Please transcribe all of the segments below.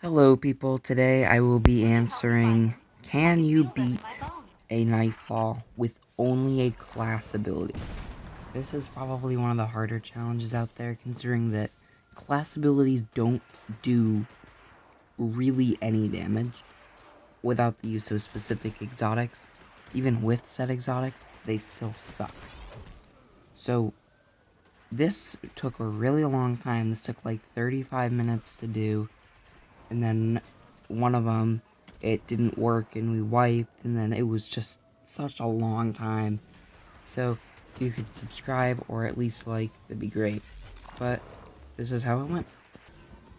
Hello people, today I will be answering, can you beat a nightfall with only a class ability? This is probably one of the harder challenges out there, considering that class abilities don't do really any damage without the use of specific exotics. Even with said exotics, they still suck. So this took a really long time. This took like 35 minutes to do. And then one of them, it didn't work and we wiped, and then it was just such a long time. So if you could subscribe or at least like, that'd be great. But this is how it went.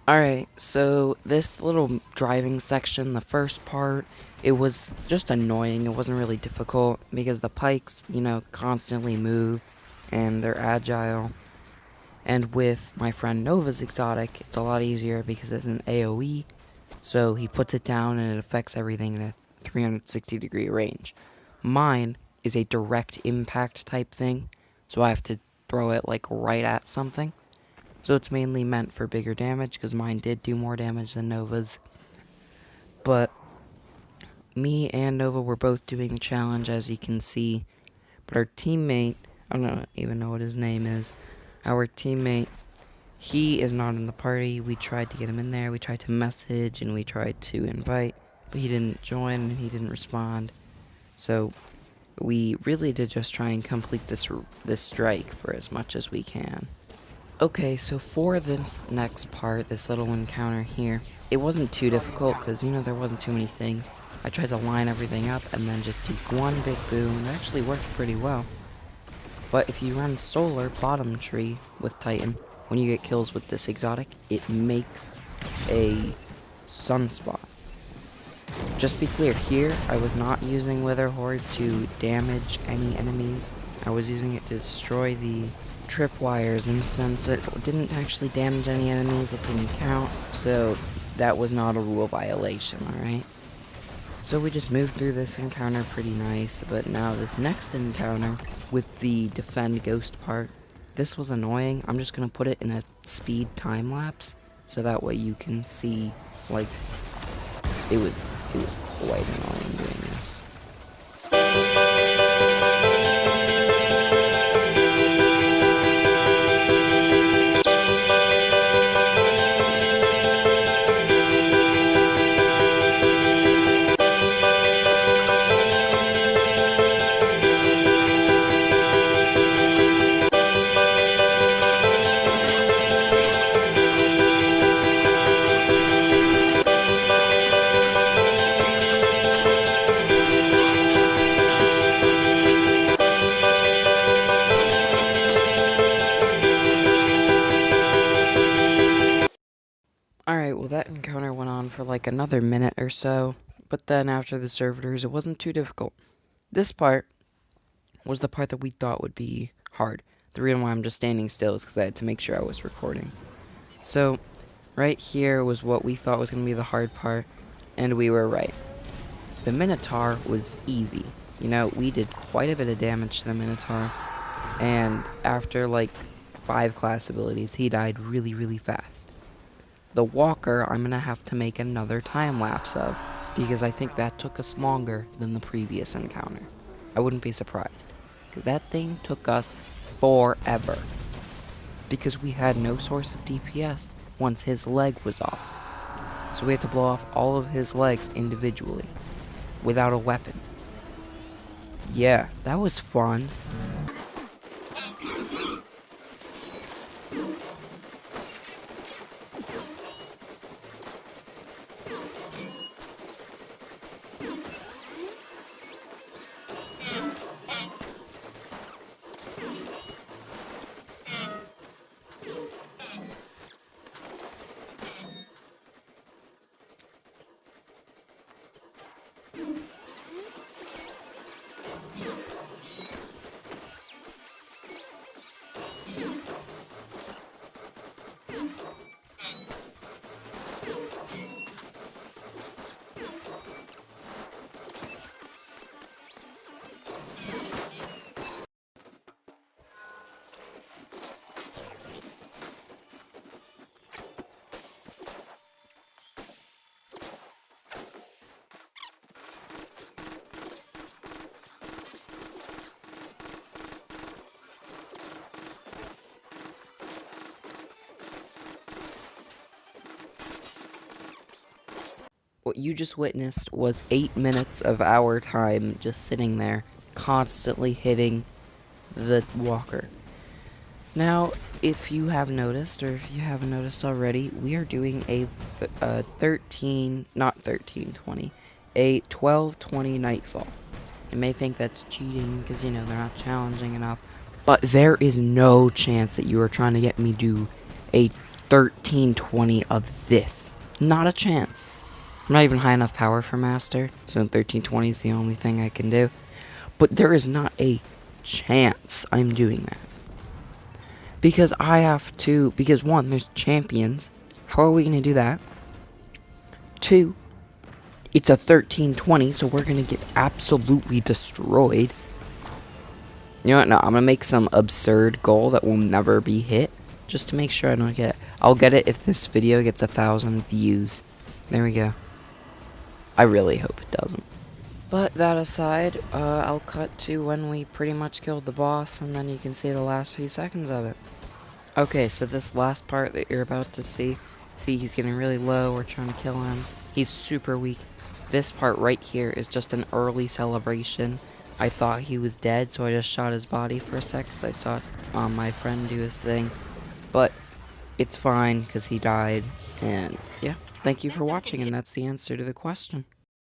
Alright, so this little driving section, the first part, it was just annoying. It wasn't really difficult because the pikes, constantly move and they're agile. And with my friend Nova's exotic, it's a lot easier because it's an AoE, so he puts it down and it affects everything in a 360-degree range. Mine is a direct impact type thing, so I have to throw it like right at something. So it's mainly meant for bigger damage because mine did do more damage than Nova's. But me and Nova were both doing the challenge, as you can see. But our teammate, I don't even know what his name is. Our teammate, he is not in the party. We tried to get him in there. We tried to message and we tried to invite, but he didn't join and he didn't respond. So we really did just try and complete this strike for as much as we can. Okay, so for this next part, this little encounter here, it wasn't too difficult because, there wasn't too many things. I tried to line everything up and then just do one big boom, and it actually worked pretty well. But if you run solar bottom tree with Titan, when you get kills with this exotic, it makes a sunspot. Just be clear, here I was not using Wither Horde to damage any enemies. I was using it to destroy the tripwires, and since it didn't actually damage any enemies, it didn't count, so that was not a rule violation, alright? So we just moved through this encounter pretty nice, but now this next encounter with the defend ghost part, this was annoying. I'm just gonna put it in a speed time lapse so that way you can see, like, it was quite annoying doing this. Alright, well that encounter went on for like another minute or so, but then after the servitors, it wasn't too difficult. This part was the part that we thought would be hard. The reason why I'm just standing still is because I had to make sure I was recording. So, right here was what we thought was going to be the hard part, and we were right. The Minotaur was easy. We did quite a bit of damage to the Minotaur, and after like 5 class abilities, he died really, really fast. The Walker, I'm going to have to make another time lapse of, because I think that took us longer than the previous encounter. I wouldn't be surprised, because that thing took us forever. Because we had no source of DPS once his leg was off. So we had to blow off all of his legs individually, without a weapon. Yeah, that was fun. what you just witnessed was 8 minutes of our time just sitting there, constantly hitting the walker. Now, if you have noticed, or if you haven't noticed already, we are doing a 12:20 nightfall. You may think that's cheating because, they're not challenging enough, but there is no chance that you are trying to get me do a 13:20 of this. Not a chance. I'm not even high enough power for master, so 13:20 is the only thing I can do. But there is not a chance I'm doing that. Because because one, there's champions. How are we going to do that? Two, it's a 13:20, so we're going to get absolutely destroyed. You know what? No, I'm going to make some absurd goal that will never be hit, just to make sure I don't get it. I'll get it if this video gets 1,000 views. There we go. I really hope it doesn't. But that aside, I'll cut to when we pretty much killed the boss, and then you can see the last few seconds of it. Okay, so this last part that you're about to see he's getting really low, we're trying to kill him. He's super weak. This part right here is just an early celebration. I thought he was dead, so I just shot his body for a sec, because I saw my friend do his thing. But it's fine, because he died, and yeah, thank you for watching, and that's the answer to the question.